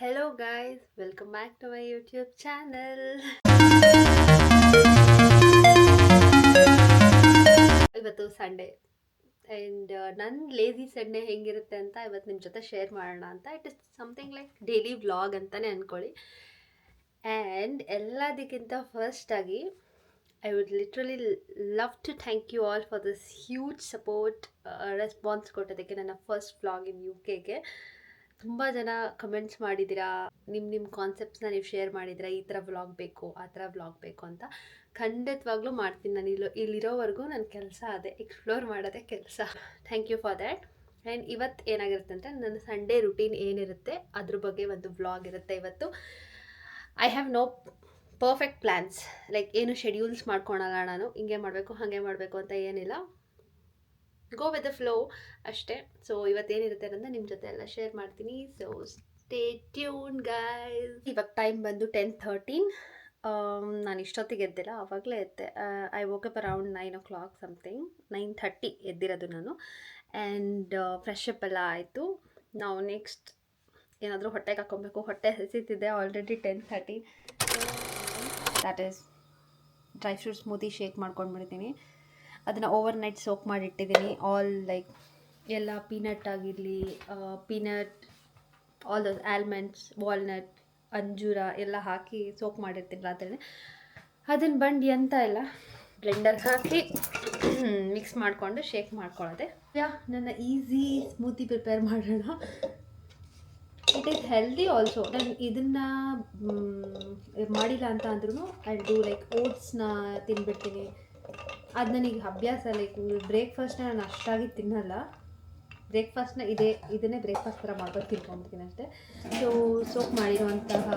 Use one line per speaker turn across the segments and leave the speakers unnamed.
Hello guys, welcome back to my YouTube channel. ಇವತ್ತು Sunday and ನನ್ನ lazy Sunday ಹೆಂಗಿರುತ್ತೆ ಅಂತ ಇವತ್ತು ನಿಮ್ಮ ಜೊತೆ ಶೇರ್ ಮಾಡೋಣ ಅಂತ. It is something like daily vlog ಅಂತಲೇ ಅಂದ್ಕೊಳ್ಳಿ. ಆ್ಯಂಡ್ ಎಲ್ಲದಕ್ಕಿಂತ ಫಸ್ಟಾಗಿ I would literally love to thank you all for this huge support response ಕೊಟ್ಟೋದಕ್ಕೆ ನನ್ನ ಫಸ್ಟ್ ವ್ಲಾಗ್ ಇನ್ UK. ತುಂಬ ಜನ ಕಮೆಂಟ್ಸ್ ಮಾಡಿದ್ದೀರಾ, ನಿಮ್ಮ ಕಾನ್ಸೆಪ್ಟ್ಸ್ನ ನೀವು ಶೇರ್ ಮಾಡಿದ್ದೀರಾ, ಈ ಥರ ವ್ಲಾಗ್ ಬೇಕು, ಆ ಥರ ವ್ಲಾಗ್ ಬೇಕು ಅಂತ. ಖಂಡಿತವಾಗ್ಲೂ ಮಾಡ್ತೀನಿ. ನಾನು ಇಲ್ಲಿರೋವರೆಗೂ ನನ್ನ ಕೆಲಸ ಅದೇ, ಎಕ್ಸ್ಪ್ಲೋರ್ ಮಾಡೋದೇ ಕೆಲಸ. Thank you for that. And ಇವತ್ತು ಏನಾಗಿರುತ್ತೆ ಅಂದರೆ ನನ್ನ ಸಂಡೇ ರುಟೀನ್ ಏನಿರುತ್ತೆ ಅದ್ರ ಬಗ್ಗೆ ಒಂದು ವ್ಲಾಗ್ ಇರುತ್ತೆ ಇವತ್ತು. I have no perfect plans, like ಏನು ಶೆಡ್ಯೂಲ್ಸ್ ಮಾಡ್ಕೊಳಲ್ಲ ನಾನು, ಹಿಂಗೆ ಮಾಡಬೇಕು ಹಾಗೆ ಮಾಡಬೇಕು ಅಂತ ಏನಿಲ್ಲ. ಗೋ ವಿತ್ ದ ಫ್ಲೋ ಅಷ್ಟೇ. ಸೊ ಇವತ್ತೇನಿರುತ್ತೆ ಅನ್ನೋದನ್ನ ನಿಮ್ಮ ಜೊತೆ ಎಲ್ಲ ಶೇರ್ ಮಾಡ್ತೀನಿ. So stay tune guys. ಇವಾಗ ಟೈಮ್ ಬಂದು 10:13. ನಾನು ಇಷ್ಟೊತ್ತಿಗೆ ಎದ್ದಿಲ್ಲ, ಆವಾಗಲೇ ಎದ್ದೆ. I woke up around 9 o'clock something, 9:30 ಎದ್ದಿರೋದು ನಾನು. ಆ್ಯಂಡ್ ಫ್ರೆಶ್ ಅಪ್ ಎಲ್ಲ ಆಯಿತು. ನಾವು ನೆಕ್ಸ್ಟ್ ಏನಾದರೂ ಹೊಟ್ಟೆಗೆ ಹಾಕ್ಕೊಬೇಕು, ಹೊಟ್ಟೆ ಹಸಿತಿದೆ already 10:30. That is dry fruit smoothie shake ಮಾಡ್ಕೊಂಡ್ಬಿಡ್ತೀನಿ. ಅದನ್ನು ಓವರ್ ನೈಟ್ ಸೋಕ್ ಮಾಡಿಟ್ಟಿದ್ದೀನಿ. ಆಲ್ ಲೈಕ್ ಎಲ್ಲ ಪೀನಟ್ ಆಗಿರಲಿ, peanut, all those almonds, walnut, ಅಂಜೂರ ಎಲ್ಲ ಹಾಕಿ ಸೋಕ್ ಮಾಡಿರ್ತೀನಿ ರಾತ್ರಿನೇ. ಅದನ್ನು ಬಂದು ಎಂತ ಇಲ್ಲ ಬ್ಲೆಂಡರ್ ಹಾಕಿ ಮಿಕ್ಸ್ ಮಾಡಿಕೊಂಡು ಶೇಕ್ ಮಾಡ್ಕೊಳ್ಳೋದೆ. ನನ್ನ ಈಸಿ ಸ್ಮೂತಿ ಪ್ರಿಪೇರ್ ಮಾಡೋಣ. It is healthy also. ನಾನು ಇದನ್ನು ಮಾಡಿಲ್ಲ ಅಂತ ಅಂದ್ರೂ ಐ ಡೂ ಲೈಕ್ ಓಟ್ಸ್ನ ತಿಂದ್ಬಿಡ್ತೀನಿ. ಅದು ನನಗೆ ಅಭ್ಯಾಸ. ಲೈಕ್ ಬ್ರೇಕ್ಫಾಸ್ಟ್ನ ನಾನು ಅಷ್ಟಾಗಿ ತಿನ್ನಲ್ಲ. ಬ್ರೇಕ್ಫಾಸ್ಟ್ನ ಇದನ್ನೇ ಬ್ರೇಕ್ಫಾಸ್ಟ್ ಥರ ಮಾಡ್ಕೊಂಡು ತಿನ್ಕೊಂಡ್ಬಿಡ್ತೀನಿ ಅಷ್ಟೇ. ಸೊ ಸೋಕ್ ಮಾಡಿರುವಂತಹ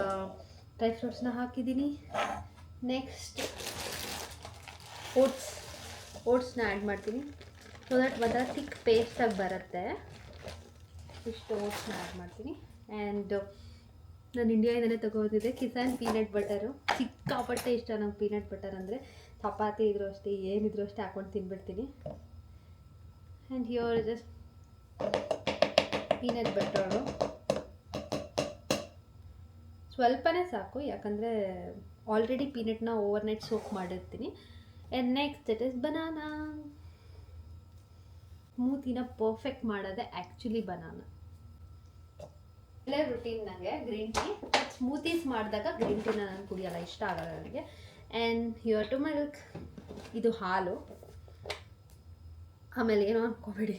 ಡ್ರೈ ಫ್ರೂಟ್ಸ್ನ ಹಾಕಿದ್ದೀನಿ. ನೆಕ್ಸ್ಟ್ ಓಟ್ಸ್ನ ಆ್ಯಡ್ ಮಾಡ್ತೀನಿ. ಸೊ ದಟ್ ಒಂಥರ ಥಿಕ್ ಪೇಸ್ಟಾಗಿ ಬರುತ್ತೆ. ಇಷ್ಟು ಓಟ್ಸ್ನ ಆ್ಯಡ್ ಮಾಡ್ತೀನಿ. ಆ್ಯಂಡ್ ನಾನು ಇಂಡಿಯಾಯಿಂದಲೇ ತೊಗೊತಿದ್ದೆ ಕಿಸಾನ್ ಪೀನಟ್ ಬಟರು. ಸಿಕ್ಕಾಪಟ್ಟೆ ಇಷ್ಟ ನಂಗೆ ಪೀನಟ್ ಬಟರ್ ಅಂದರೆ. ಚಪಾತಿ ಇದ್ರೂ ಅಷ್ಟೇ, ಏನಿದ್ರು ಅಷ್ಟೇ ಹಾಕ್ಕೊಂಡು ತಿನ್ಬಿಡ್ತೀನಿ. And here just peanut butter ಸ್ವಲ್ಪನೇ ಸಾಕು, ಯಾಕಂದರೆ ಆಲ್ರೆಡಿ ಪೀನಟ್ನ ಓವರ್ ನೈಟ್ ಸೋಕ್ ಮಾಡಿರ್ತೀನಿ. And next it is banana. ಸ್ಮೂತಿನ ಪರ್ಫೆಕ್ಟ್ ಮಾಡೋದೆ ಆ್ಯಕ್ಚುಲಿ ಬನಾನಾ. ಇಲ್ಲೇ ರುಟೀನ್ ನನಗೆ ಗ್ರೀನ್ ಟೀ. ಸ್ಮೂತೀಸ್ ಮಾಡಿದಾಗ ಗ್ರೀನ್ ಟೀನ ನಾನು ಕುಡಿಯೋಲ್ಲ, ಇಷ್ಟ ಆಗಲ್ಲ ನನಗೆ. And here to milk. ಇದು ಹಾಲು. ಆಮೇಲೆ ಏನೋ ಅನ್ಕೋಬೇಡಿ,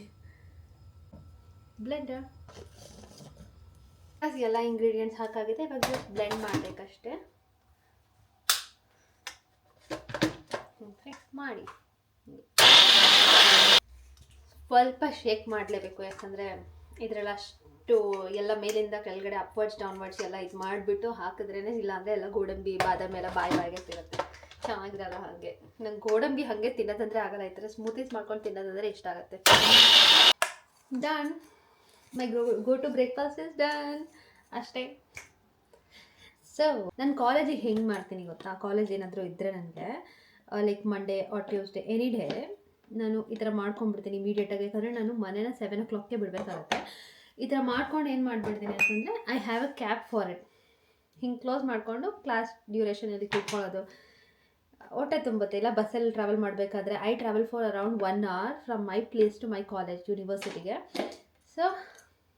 ಬ್ಲೆಂಡರ್. ಎಲ್ಲ ಇಂಗ್ರೀಡಿಯೆಂಟ್ಸ್ ಹಾಕಾಗಿದೆ. ಇವಾಗ ಜಸ್ಟ್ ಬ್ಲೆಂಡ್ ಮಾಡಬೇಕಷ್ಟೇ. ಮಿಕ್ಸ್ ಮಾಡಿ ಸ್ವಲ್ಪ ಶೇಕ್ ಮಾಡಲೇಬೇಕು, ಯಾಕಂದರೆ ಇದರೆಲ್ಲ ಅಷ್ಟು ಎಲ್ಲ ಮೇಲಿಂದ ಕೆಳಗಡೆ ಅಪ್ವರ್ಡ್ಸ್ ಡೌನ್ವರ್ಡ್ಸ್ ಎಲ್ಲ ಇದು ಮಾಡಿಬಿಟ್ಟು ಹಾಕಿದ್ರೇ, ಇಲ್ಲಾಂದರೆ ಎಲ್ಲ ಗೋಡಂಬಿ ಬಾದಾಮಿ ಎಲ್ಲ ಬಾಯಿಗೆ ತಿರುತ್ತೆ, ಚೆನ್ನಾಗಿರಲ್ಲ. ಹಾಗೆ ನಂಗೆ ಗೋಡಂಬಿ ಹಾಗೆ ತಿನ್ನೋದಂದರೆ ಆಗಲ್ಲ. ಈ ಥರ ಸ್ಮೂತೀಸ್ ಮಾಡ್ಕೊಂಡು ತಿನ್ನೋದಂದರೆ ಇಷ್ಟ ಆಗುತ್ತೆ. Done. My go to breakfast is done ಅಷ್ಟೇ. ಸೊ ನಾನು ಕಾಲೇಜಿಗೆ ಹೆಂಗೆ ಮಾಡ್ತೀನಿ ಗೊತ್ತಾ? ಕಾಲೇಜ್ ಏನಾದರೂ ಇದ್ದರೆ ನನಗೆ like Monday or Tuesday any day ನಾನು ಈ ಥರ ಮಾಡ್ಕೊಂಡ್ಬಿಡ್ತೀನಿ ಇಮಿಡಿಯೇಟಾಗಿ. ಯಾಕಂದರೆ ನಾನು ಮನೇನ 7 o'clockಗೆ ಬಿಡಬೇಕಾಗುತ್ತೆ. ಈ ಥರ ಮಾಡ್ಕೊಂಡು ಏನು ಮಾಡಿಬಿಡ್ತೀನಿ ಅಂತಂದರೆ I have a cab for it. ಹಿಂಗೆ ಕ್ಲೋಸ್ ಮಾಡಿಕೊಂಡು ಕ್ಲಾಸ್ ಡ್ಯೂರೇಷನಲ್ಲಿ ಕೂತ್ಕೊಳ್ಳೋದು ಹೊಟ್ಟೆ ತುಂಬುತ್ತೆ. ಇಲ್ಲ ಬಸ್ಸಲ್ಲಿ ಟ್ರಾವೆಲ್ ಮಾಡಬೇಕಾದ್ರೆ I travel for around 1 hour from my place to my college ಯೂನಿವರ್ಸಿಟಿಗೆ. ಸೊ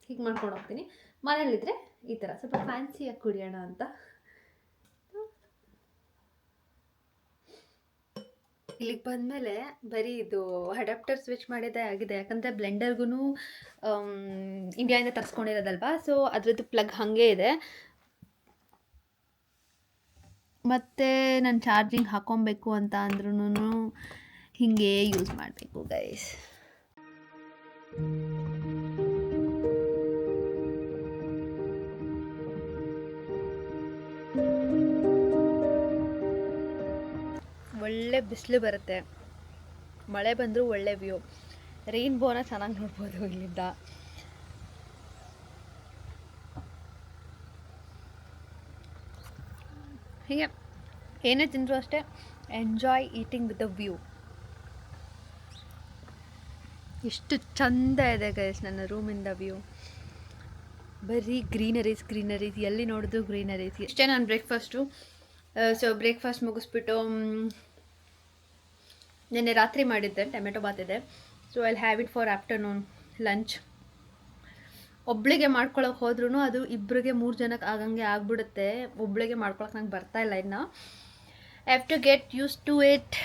ಹೀಗೆ ಮಾಡ್ಕೊಂಡು ಹೋಗ್ತೀನಿ. ಮನೇಲಿದ್ದರೆ ಈ ಥರ ಸ್ವಲ್ಪ ಫ್ಯಾನ್ಸಿಯಾಗಿ ಕುಡಿಯೋಣ ಅಂತ. ಇಲ್ಲಿಗೆ ಬಂದಮೇಲೆ ಬರೀ ಇದು ಅಡಾಪ್ಟರ್ ಸ್ವಿಚ್ ಮಾಡಿದ್ದೇ ಆಗಿದೆ. ಯಾಕಂದರೆ ಬ್ಲೆಂಡರ್ಗೂ ಇಂಡಿಯಾಯಿಂದ ತರಿಸ್ಕೊಂಡಿರೋದಲ್ವಾ, ಸೊ ಅದ್ರದ್ದು ಪ್ಲಗ್ ಹಾಗೆ ಇದೆ. ಮತ್ತು ನಾನು ಚಾರ್ಜಿಂಗ್ ಹಾಕ್ಕೊಬೇಕು ಅಂತ ಅಂದ್ರೂ ಹೀಗೆ ಯೂಸ್ ಮಾಡಬೇಕು ಗೈಸ್. ಒಳ್ಳೆ ಬಿಸಿಲು ಬರುತ್ತೆ, ಮಳೆ ಬಂದರೂ ಒಳ್ಳೆ ವ್ಯೂ, ರೈನ್ಬೋನ ಚೆನ್ನಾಗಿ ನೋಡ್ಬೋದು ಇಲ್ಲಿಂದ. ಹೀಗೆ ಏನೇ ತಿಂದರೂ ಅಷ್ಟೇ enjoy eating with the view. ಎಷ್ಟು ಚಂದ ಇದೆ ಗೈಸ್ ನನ್ನ ರೂಮಿಂದ ವ್ಯೂ. ಬರೀ ಗ್ರೀನರೀಸ್ ಎಲ್ಲಿ ನೋಡಿದ್ರು ಗ್ರೀನರೀಸ್. ಇಷ್ಟೇ ನಾನು ಬ್ರೇಕ್ಫಾಸ್ಟು. ಸೊ ಬ್ರೇಕ್ಫಾಸ್ಟ್ ಮುಗಿಸ್ಬಿಟ್ಟು ನೆನ್ನೆ ರಾತ್ರಿ ಮಾಡಿದ್ದೆ ಟೊಮೆಟೊ ಬಾತ್ ಇದೆ. So I have it for afternoon lunch. ಒಬ್ಳಿಗೆ ಮಾಡ್ಕೊಳಕ್ಕೆ ಹೋದ್ರೂ ಅದು ಇಬ್ಬರಿಗೆ 3 ಜನಕ್ಕೆ ಆಗಂಗೆ ಆಗ್ಬಿಡುತ್ತೆ. ಒಬ್ಳಿಗೆ ಮಾಡ್ಕೊಳಕ್ಕೆ ನಂಗೆ ಬರ್ತಾಯಿಲ್ಲ ಇನ್ನು. I have to get used to it.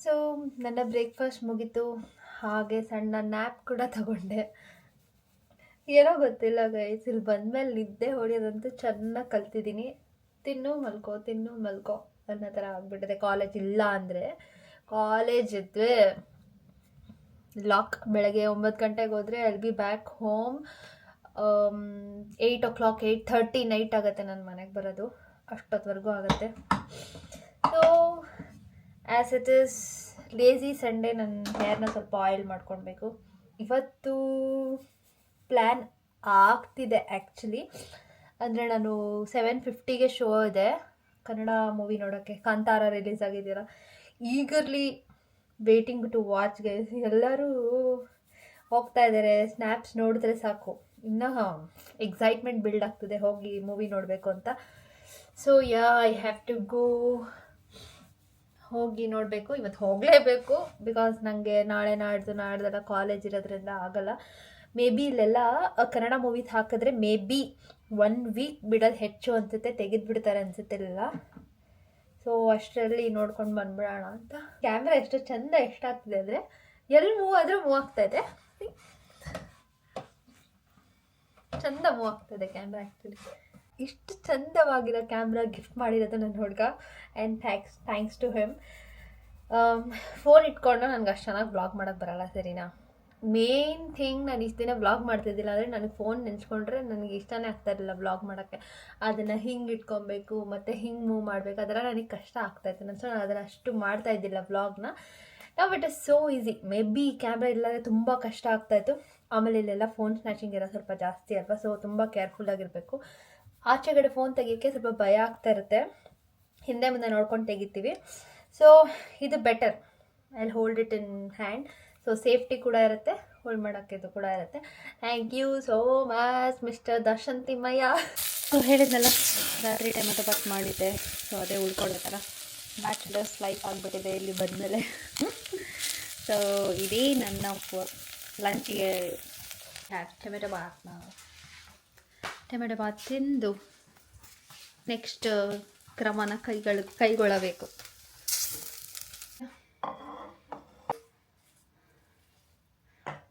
So ನನ್ನ ಬ್ರೇಕ್ಫಾಸ್ಟ್ ಮುಗೀತು. ಹಾಗೆ ಸಣ್ಣ ನ್ಯಾಪ್ ಕೂಡ ತಗೊಂಡೆ. ಏನೋ ಗೊತ್ತಿಲ್ಲ ಗೈಸ್, ಇಲ್ಲಿ ಬಂದಮೇಲೆ ನಿದ್ದೆ ಹೊಡೆಯೋದಂತೂ ಚೆನ್ನಾಗಿ ಕಲ್ತಿದ್ದೀನಿ. ತಿನ್ನು ಮಲ್ಕೋ ಅನ್ನೋ ಥರ ಆಗ್ಬಿಟ್ಟಿದೆ. ಕಾಲೇಜ್ ಇಲ್ಲ ಅಂದರೆ, ಕಾಲೇಜ್ ಇದ್ದರೆ ಲಾಕ್. ಬೆಳಗ್ಗೆ 9 ಗಂಟೆಗೆ ಹೋದರೆ I'll be back home 8 o'clock 8:30 night ಆಗುತ್ತೆ ನನ್ನ ಮನೆಗೆ ಬರೋದು. ಅಷ್ಟೊತ್ತವರೆಗೂ ಆಗುತ್ತೆ. So as it is lazy Sunday. ನನ್ನ ಹೇರ್ನ ಸ್ವಲ್ಪ ಆಯಿಲ್ ಮಾಡ್ಕೊಳ್ಬೇಕು. ಇವತ್ತು ಪ್ಲ್ಯಾನ್ ಆಗ್ತಿದೆ ಆ್ಯಕ್ಚುಲಿ. ಅಂದರೆ ನಾನು 7:50ಗೆ ಶೋ ಇದೆ ಕನ್ನಡ ಮೂವಿ ನೋಡೋಕ್ಕೆ. ಕಾಂತಾರ ರಿಲೀಸ್ ಆಗಿದ್ದೀರಾ. Eagerly waiting to watch guys. ಎಲ್ಲರೂ ಹೋಗ್ತಾ ಇದ್ದಾರೆ. ಸ್ನ್ಯಾಪ್ಸ್ ನೋಡಿದ್ರೆ ಸಾಕು, ಇನ್ನೂ ಎಕ್ಸೈಟ್ಮೆಂಟ್ ಬಿಲ್ಡ್ ಆಗ್ತದೆ ಹೋಗಿ ಮೂವಿ ನೋಡಬೇಕು ಅಂತ. So I have to go. ಹೋಗಿ ನೋಡಬೇಕು. ಇವತ್ತು ಹೋಗಲೇಬೇಕು ಬಿಕಾಸ್ ನನಗೆ ನಾಳೆ ನಾಡ್ದೆಲ್ಲ ಕಾಲೇಜ್ ಇರೋದ್ರಿಂದ ಆಗಲ್ಲ. ಮೇ ಬಿ ಇಲ್ಲೆಲ್ಲ ಕನ್ನಡ ಮೂವೀಸ್ ಹಾಕಿದ್ರೆ ಮೇ ಬಿ 1 ವೀಕ್ ಬಿಡೋದು ಹೆಚ್ಚು ಅನಿಸುತ್ತೆ. ತೆಗೆದುಬಿಡ್ತಾರೆ ಅನಿಸುತ್ತೆ ಎಲ್ಲ. ಸೊ ಅಷ್ಟರಲ್ಲಿ ನೋಡ್ಕೊಂಡು ಬಂದ್ಬಿಡೋಣ ಅಂತ. ಕ್ಯಾಮ್ರಾ ಎಷ್ಟು ಚಂದ ಎಷ್ಟಾಗ್ತಿದೆ ಅಂದರೆ ಎಲ್ಲಿ ಮೂವ್ ಆದರೂ ಮೂವ್ ಆಗ್ತಾಯಿದೆ. ಚಂದ ಮೂವ್ ಆಗ್ತಾಯಿದೆ ಕ್ಯಾಮ್ರಾ. ಆ್ಯಕ್ಚುಲಿ ಇಷ್ಟು ಚಂದವಾಗಿರೋ ಕ್ಯಾಮ್ರಾ ಗಿಫ್ಟ್ ಮಾಡಿರೋದು ನನ್ನ ಹುಡುಗ. And thanks to him. Phone ಇಟ್ಕೊಂಡು ನನಗೆ ಅಷ್ಟು ಚೆನ್ನಾಗಿ ಬ್ಲಾಗ್ ಮಾಡೋಕ್ಕೆ ಬರಲ್ಲ, ಸರಿನಾ. ಮೇನ್ ಥಿಂಗ್, ನಾನು ಇಷ್ಟು ದಿನ ಬ್ಲಾಗ್ ಮಾಡ್ತಿದ್ದಿಲ್ಲ ಅಂದರೆ ನನಗೆ ಫೋನ್ ನೆನೆಸ್ಕೊಂಡ್ರೆ ನನಗೆ ಇಷ್ಟನೇ ಆಗ್ತಾಯಿರಲಿಲ್ಲ ಬ್ಲಾಗ್ ಮಾಡೋಕ್ಕೆ. ಅದನ್ನು ಹಿಂಗೆ ಇಟ್ಕೊಬೇಕು ಮತ್ತು ಹಿಂಗೆ ಮೂವ್ ಮಾಡಬೇಕು, ಅದೆಲ್ಲ ನನಗೆ ಕಷ್ಟ ಆಗ್ತಾಯಿತ್ತು. ನಾನು ಅದನ್ನು ಅಷ್ಟು ಮಾಡ್ತಾಯಿದ್ದಿಲ್ಲ ಬ್ಲಾಗ್ನ. ನಾವು it is so easy. May be camera ಇಲ್ಲಾಂದರೆ ತುಂಬ ಕಷ್ಟ ಆಗ್ತಾಯಿತ್ತು. ಆಮೇಲೆ ಇಲ್ಲೆಲ್ಲ ಫೋನ್ ಸ್ನ್ಯಾಚಿಂಗ್ ಇರೋ ಸ್ವಲ್ಪ ಜಾಸ್ತಿ ಅಲ್ವಾ. ಸೊ ತುಂಬ ಕೇರ್ಫುಲ್ಲಾಗಿರಬೇಕು. ಆಚೆಗಡೆ ಫೋನ್ ತೆಗಿಯೋಕ್ಕೆ ಸ್ವಲ್ಪ ಭಯ ಆಗ್ತಾ ಇರುತ್ತೆ. ಹಿಂದೆ ಮುಂದೆ ನೋಡ್ಕೊಂಡು ತೆಗಿತೀವಿ. ಸೊ ಇದು better. I hold it in hand. So safety ಕೂಡ ಇರುತ್ತೆ, ಹೋಲ್ಡ್ ಮಾಡೋಕ್ಕೆ ಇದು ಕೂಡ ಇರುತ್ತೆ. Thank you so much mister Darshan Thimmaiah. So ಹೇಳಿದ್ನಲ್ಲ, ರಾತ್ರಿ ಟೊಮೆಟೊ ಬಾತ್ ಮಾಡಿದ್ದೆ. ಸೊ ಅದೇ ಉಳ್ಕೊಳ್ಬೇಕಲ್ಲ, ಬ್ಯಾಚುಲರ್ಸ್ ಲೈಫ್ ಆಗಿಬಿಟ್ಟಿದೆ ಇಲ್ಲಿ ಬಂದಮೇಲೆ. ಸೊ ಇದೇ ನನ್ನ ಲಂಚಿಗೆ ಟೊಮೆಟೊ ಬಾತ್ ತಿಂದು ನೆಕ್ಸ್ಟ್ ಕ್ರಮನ ಕೈಗೊಳ್ಳಬೇಕು.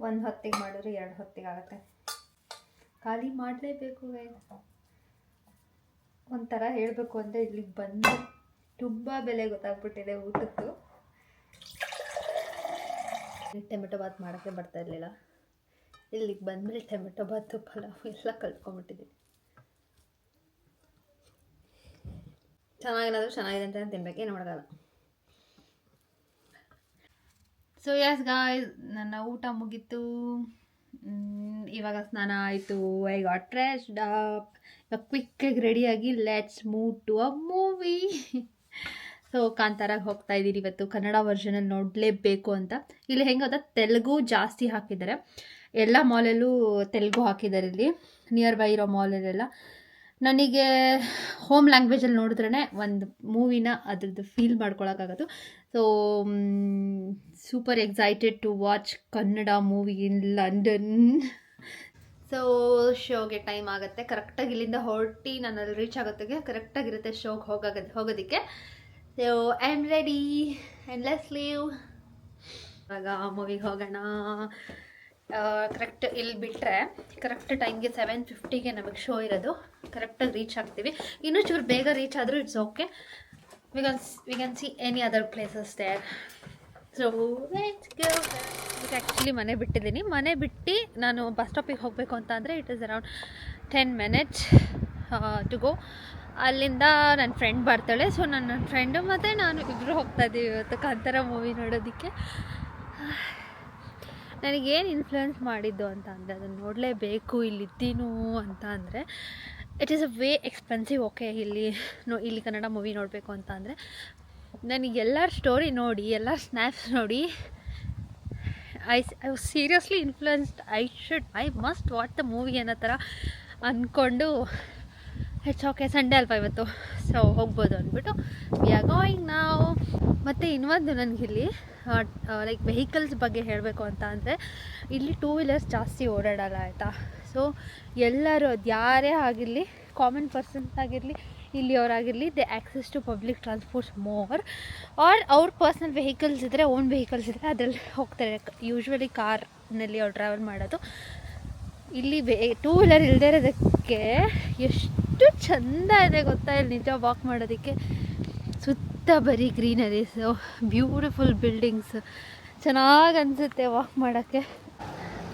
ಒಂದು ಹೊತ್ತಿಗೆ ಮಾಡಿದ್ರೆ 2 ಹೊತ್ತಿಗೆ ಆಗುತ್ತೆ. ಖಾಲಿ ಮಾಡಲೇಬೇಕು. ಒಂಥರ ಹೇಳಬೇಕು ಅಂದರೆ ಇಲ್ಲಿಗೆ ಬಂದು ತುಂಬ ಬೆಲೆ ಗೊತ್ತಾಗ್ಬಿಟ್ಟಿದೆ ಊಟದ್ದು. ಟೊಮೆಟೊ ಬಾತ್ ಮಾಡೋಕ್ಕೆ ಬರ್ತಾ ಇರಲಿಲ್ಲ. ಇಲ್ಲಿಗೆ ಬಂದಮೇಲೆ ಟೊಮೆಟೊ ಬಾತು ಪಲಾವ್ ಎಲ್ಲ ಕಲ್ತ್ಕೊಂಡ್ಬಿಟ್ಟಿದ್ದೀನಿ. ಚೆನ್ನಾಗಿದೆ ಅಂತ ತಿನ್ಬೇಕು, ಏನು ಮಾಡೋಕ್ಕಲ್ಲ. ಸೊ ಯಸ್ ಗಾಯ್ಸ್, ನನ್ನ ಊಟ ಮುಗೀತು. ಇವಾಗ ಸ್ನಾನ ಆಯಿತು. I got dressed up. ಇವಾಗ ಕ್ವಿಕ್ಕಾಗಿ ರೆಡಿಯಾಗಿ let's move to a movie. So ಕಾಂತಾರಾಗ ಹೋಗ್ತಾ ಇದ್ದೀರಿ ಇವತ್ತು. ಕನ್ನಡ ವರ್ಷನಲ್ಲಿ ನೋಡಲೇಬೇಕು ಅಂತ. ಇಲ್ಲಿ ಹೆಂಗೆ ಗೊತ್ತಾ, ತೆಲುಗು ಜಾಸ್ತಿ ಹಾಕಿದ್ದಾರೆ. ಎಲ್ಲ ಮಾಲಲ್ಲೂ ತೆಲುಗು ಹಾಕಿದ್ದಾರೆ. ಇಲ್ಲಿ ನಿಯರ್ ಬೈ ಇರೋ ಮಾಲಲ್ಲೆಲ್ಲ ನನಗೆ ಹೋಮ್ ಲ್ಯಾಂಗ್ವೇಜಲ್ಲಿ ನೋಡಿದ್ರೇ ಒಂದು ಮೂವಿನ ಅದ್ರದ್ದು ಫೀಲ್ ಮಾಡ್ಕೊಳಕ್ಕಾಗೋದು. So super excited to watch Kannada movie in London. So ಶೋಗೆ ಟೈಮ್ ಆಗುತ್ತೆ. ಕರೆಕ್ಟಾಗಿ ಇಲ್ಲಿಂದ ಹೊರಟಿ ನಾನು ಅಲ್ಲಿ ರೀಚ್ ಆಗೋತ್ತಿಗೆ ಕರೆಕ್ಟಾಗಿರುತ್ತೆ ಶೋಗೆ ಹೋಗೋದಕ್ಕೆ. So I am ready and let's leave. ಇವಾಗ ಮೂವಿಗೆ ಹೋಗೋಣ. ಕರೆಕ್ಟ್ ಇಲ್ಲಿ ಬಿಟ್ಟರೆ ಕರೆಕ್ಟ್ ಟೈಮ್ಗೆ 7:50ಗೆ ನಮಗೆ ಶೋ ಇರೋದು. ಕರೆಕ್ಟಾಗಿ ರೀಚ್ ಆಗ್ತೀವಿ. ಇನ್ನೂ ಚೂರು ಬೇಗ ರೀಚ್ ಆದರೂ it's okay. We can see any other places there. So let's go. ಈಗ ಆ್ಯಕ್ಚುಲಿ ಮನೆ ಬಿಟ್ಟಿದ್ದೀನಿ. ಮನೆ ಬಿಟ್ಟು ನಾನು ಬಸ್ ಸ್ಟಾಪಿಗೆ ಹೋಗಬೇಕು ಅಂತ ಅಂದರೆ it is around 10 minutes to go. ಅಲ್ಲಿಂದ ನನ್ನ ಫ್ರೆಂಡ್ ಬರ್ತಾಳೆ. ಸೊ ನನ್ನ ಫ್ರೆಂಡು ಮತ್ತು ನಾನು ಇಬ್ಬರು ಹೋಗ್ತಾಯಿದ್ದೀವಿ ಇವತ್ತು ಕಾಂತಾರ ಮೂವಿ ನೋಡೋದಕ್ಕೆ. ನನಗೇನು ಇನ್ಫ್ಲುಯೆನ್ಸ್ ಮಾಡಿದ್ದು ಅಂತ ಅಂದರೆ, ಅದನ್ನು ನೋಡಲೇಬೇಕು ಇಲ್ಲಿದ್ದೀನು ಅಂತ ಅಂದರೆ, it is a way expensive. Okay, ಇಲ್ಲಿ ಕನ್ನಡ ಮೂವಿ ನೋಡಬೇಕು ಅಂತ ಅಂದರೆ ನನಗೆ ಎಲ್ಲರ ಸ್ಟೋರಿ ನೋಡಿ, ಎಲ್ಲರ ಸ್ನ್ಯಾಪ್ಸ್ ನೋಡಿ I was seriously influenced. I must watch the movie ಅನ್ನೋ ಥರ ಅಂದ್ಕೊಂಡು ಇಟ್ಸ್ ಓಕೆ ಸಂಡೇ ಅಲ್ವಾ ಇವತ್ತು, ಸೊ ಹೋಗ್ಬೋದು ಅಂದ್ಬಿಟ್ಟು ವಿ ಆರ್ ಗೋಯಿಂಗ್ ನಾವು. ಮತ್ತು ಇನ್ನೊಂದು ನನಗಿಲ್ಲಿ ಲೈಕ್ ವೆಹಿಕಲ್ಸ್ ಬಗ್ಗೆ ಹೇಳಬೇಕು ಅಂತ ಅಂದರೆ ಇಲ್ಲಿ 2 ವೀಲರ್ಸ್ ಜಾಸ್ತಿ ಓಡಾಡಲ್ಲ ಆಯಿತಾ. ಸೊ ಎಲ್ಲರೂ ಅದು ಯಾರೇ ಆಗಿರಲಿ, ಕಾಮನ್ ಪರ್ಸನ್ಸ್ ಆಗಿರಲಿ, ಇಲ್ಲಿಯವರಾಗಿರಲಿ, they access to public transports more, or ಅವ್ರ ಪರ್ಸ್ನಲ್ ವೆಹಿಕಲ್ಸ್ ಇದ್ದರೆ, ಓನ್ ವೆಹಿಕಲ್ಸ್ ಇದ್ದರೆ ಅದರಲ್ಲಿ ಹೋಗ್ತಾರೆ. ಯೂಶ್ವಲಿ ಕಾರ್ನಲ್ಲಿ ಅವ್ರು ಟ್ರಾವೆಲ್ ಮಾಡೋದು. ಇಲ್ಲಿ 2 ವೀಲರ್ ಇಲ್ಲದೇ ಇರೋದಕ್ಕೆ ಎಷ್ಟು ಚೆಂದ ಇದೆ ಗೊತ್ತಾ ಇಲ್ಲಿ ನಿಜ ವಾಕ್ ಮಾಡೋದಕ್ಕೆ. ಸುತ್ತ ಬರೀ ಗ್ರೀನರೀಸು, ಬ್ಯೂಟಿಫುಲ್ ಬಿಲ್ಡಿಂಗ್ಸ್, ಚೆನ್ನಾಗಿ ಅನಿಸುತ್ತೆ ವಾಕ್ ಮಾಡೋಕ್ಕೆ.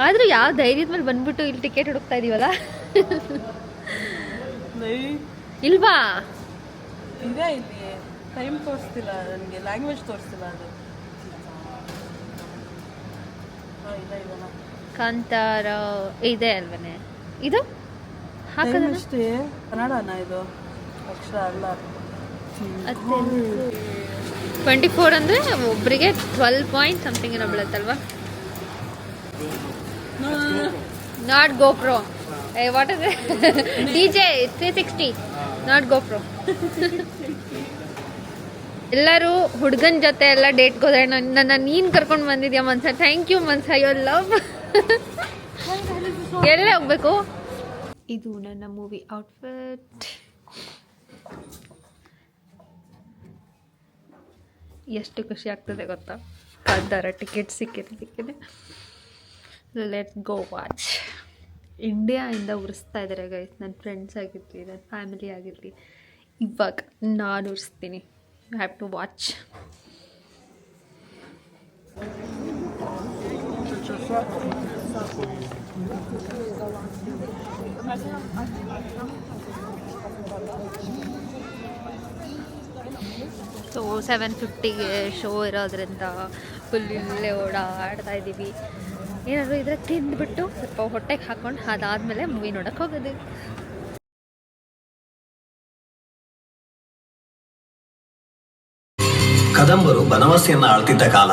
ಆದರೂ ಯಾವ ಧೈರ್ಯದ ಮೇಲೆ ಬಂದ್ಬಿಟ್ಟು ಇಲ್ಲಿ ಟಿಕೆಟ್ ಹುಡುಕ್ತಾ ಇದೀವಲ್ಲ. ಇಲ್ವಾ
ಇದೆ, ಇಲ್ಲಿ ಟೈಮ್ ತೋರಿಸ್ತಿಲ್ಲ ನನಗೆ, ಲ್ಯಾಂಗ್ವೇಜ್ ತೋರಿಸ್ತಿಲ್ಲ ಅದು.
ಕಾಂತಾರ ಇದೆ ಅಲ್ವನೇ ಇದು
ಹಾಕೋದಷ್ಟೇ. ಕನ್ನಡನ ಇದು, ಅಕ್ಷರ ಅಲ್ಲ.
24 ಅಂದರೆ ಒಬ್ಬರಿಗೆ 12 ಪಾಯಿಂಟ್ ಸಮಥಿಂಗ್ ಏನೋ ಬೀಳುತ್ತಲ್ವಾ. Not GoPro, what is DJ 360, not GoPro. ಎಲ್ಲರೂ ಹುಡುಗನ ಜೊತೆ ಎಲ್ಲ ಡೇಟ್ಗೆ ಹೋದ್ರೆ ನನ್ನ ನೀನು ಕರ್ಕೊಂಡು ಬಂದಿದ್ಯಾ ಮನ್ಸ. ಥ್ಯಾಂಕ್ ಯು ಮನ್ಸ, ಯುವರ್ ಲವ್. ಎಲ್ಲೇ ಹೋಗ್ಬೇಕು. ಇದು ನನ್ನ ಮೂವಿ ಔಟ್ಫಿಟ್. ಎಷ್ಟು ಖುಷಿ ಆಗ್ತದೆ ಗೊತ್ತಾ, ಕಾಂತಾರ ಟಿಕೆಟ್ ಸಿಕ್ಕಿದೆ. Let's go watch. ಇಂಡಿಯಾಯಿಂದ ಉರಿಸ್ತಾ ಇದ್ದಾರೆ ಗೈಸ್, ನನ್ನ ಫ್ರೆಂಡ್ಸ್ ಆಗಿರಲಿ, ನನ್ನ ಫ್ಯಾಮಿಲಿ ಆಗಿರಲಿ. ಇವಾಗ ನಾನು ಉರಿಸ್ತೀನಿ. You have to watch. So 7:50ಗೆ ಶೋ ಇರೋದ್ರಿಂದ ಫುಲ್ ಇಲ್ಲೇ ಓಡಾಡ್ತಾ ಇದ್ದೀವಿ. ಏನಾದರೂ ಇದ್ರೆ ತಿಂದ್ಬಿಟ್ಟು ಸ್ವಲ್ಪ ಹೊಟ್ಟೆಗೆ ಹಾಕ್ಕೊಂಡು ಅದಾದಮೇಲೆ ಮೂವಿ ನೋಡೋಕ್ಕೆ ಹೋಗೋದು.
ಕದಂಬರು ಬನವಾಸಿಯನ್ನ ಆಳ್ತಿದ್ದ ಕಾಲ.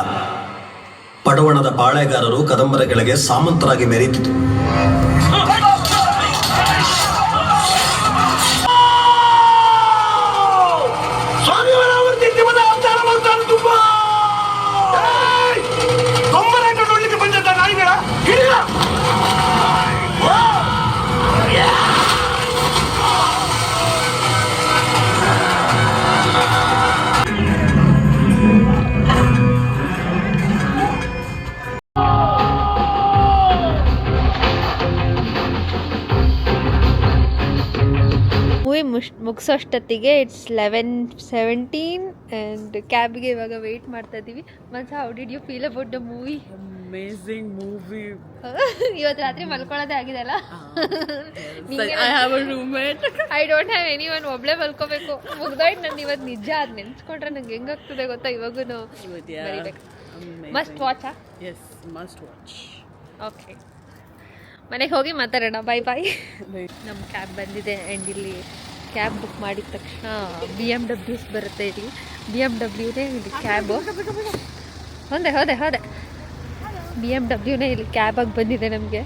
ಪಡವಣದ ಪಾಳೆಗಾರರು ಕದಂಬರ ಕೆಳಗೆ ಸಾಮಂತರಾಗಿ ಮೆರೀತಿದ್ರು.
ಮೂವಿ ಮುಗಿಸೋಷ್ಟೊತ್ತಿಗೆ ಇಟ್ಸ್ 11:17 ಆ್ಯಂಡ್ ಕ್ಯಾಬ್ಗೆ ಇವಾಗ ವೆಯ್ಟ್ ಮಾಡ್ತಾ ಇದ್ದೀವಿ. ಮನ್ಸ, how did you feel about the movie?
Amazing movie.
ಇವತ್ತು ರಾತ್ರಿ ಮಲ್ಕೊಳ್ಳೋದೇ ಆಗಿದೆ ಅಲ್ಲ.
I have a roommate.
I don't have anyone. ಒಬ್ಳೆ ಮಲ್ಕೋಬೇಕು. ಮುಗ್ದೋಯ್ತು ನಾನು ಇವತ್ತು. ನಿಜ ಅದು ನೆನ್ಸ್ಕೊಂಡ್ರೆ ನಂಗೆ ಹೆಂಗಾಗ್ತದೆ ಗೊತ್ತಾ ಇವಾಗೂ ಬರೀಬೇಕು. ಮಸ್ಟ್ ವಾಚಾ?
Yes, must watch.
ಓಕೆ, ಮನೆಗೆ ಹೋಗಿ ಮಾತಾಡೋಣ. ಬಾಯ್ ಬಾಯ್. ನಮ್ಮ ಕ್ಯಾಬ್ ಬಂದಿದೆ ಆ್ಯಂಡ್ ಇಲ್ಲಿ ಕ್ಯಾಬ್ ಬುಕ್ ಮಾಡಿದ ತಕ್ಷಣ BMWs ಬರುತ್ತೆ. ಇಲ್ಲಿ BMWನೇ ಇಲ್ಲಿ ಕ್ಯಾಬು. ಹೋದೆ BMWನೇ ಇಲ್ಲಿ ಕ್ಯಾಬಾಗಿ ಬಂದಿದೆ ನಮಗೆ.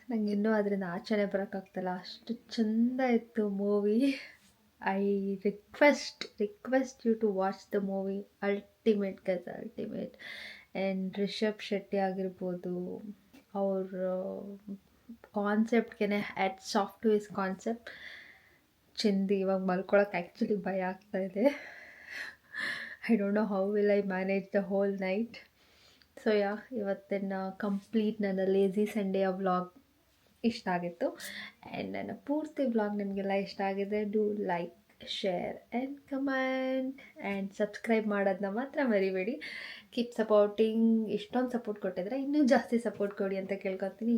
ನಂಗೆ ಇನ್ನೂ ಅದರಿಂದ ಆಚೆನೆ ಬರೋಕ್ಕಾಗ್ತಲ್ಲ, ಅಷ್ಟು ಚೆಂದ ಇತ್ತು movie. I request you to watch the movie. Ultimate guys, ultimate. And Rishab Shetty ಆಗಿರ್ಬೋದು, ಅವ್ರ ಕಾನ್ಸೆಪ್ಟ್ಗೆ ಆ್ಯಟ್ ಸಾಫ್ಟ್ ಟು ಹಿಸ್ ಕಾನ್ಸೆಪ್ಟ್. ಚಿಂದಿ ಇವಾಗ ಮಲ್ಕೊಳಕ್ಕೆ ಆ್ಯಕ್ಚುಲಿ ಭಯ ಆಗ್ತಾಯಿದೆ. I don't know how will I manage the whole night. So ಇವತ್ತಿನ ಕಂಪ್ಲೀಟ್ ನನ್ನ ಲೇಝಿ ಸಂಡೆಯ ವ್ಲಾಗ್ ಇಷ್ಟ ಆಗಿತ್ತು. ಆ್ಯಂಡ್ ನನ್ನ ಪೂರ್ತಿ ವ್ಲಾಗ್ ನಿಮಗೆಲ್ಲ ಇಷ್ಟ ಆಗಿದೆ. Do like, share and comment and subscribe ಮಾಡೋದನ್ನ ಮಾತ್ರ ಮರಿಬೇಡಿ. Keep supporting. ಇಷ್ಟೊಂದು ಸಪೋರ್ಟ್ ಕೊಟ್ಟಿದ್ರೆ ಇನ್ನೂ ಜಾಸ್ತಿ ಸಪೋರ್ಟ್ ಕೊಡಿ ಅಂತ ಕೇಳ್ಕೊತೀನಿ.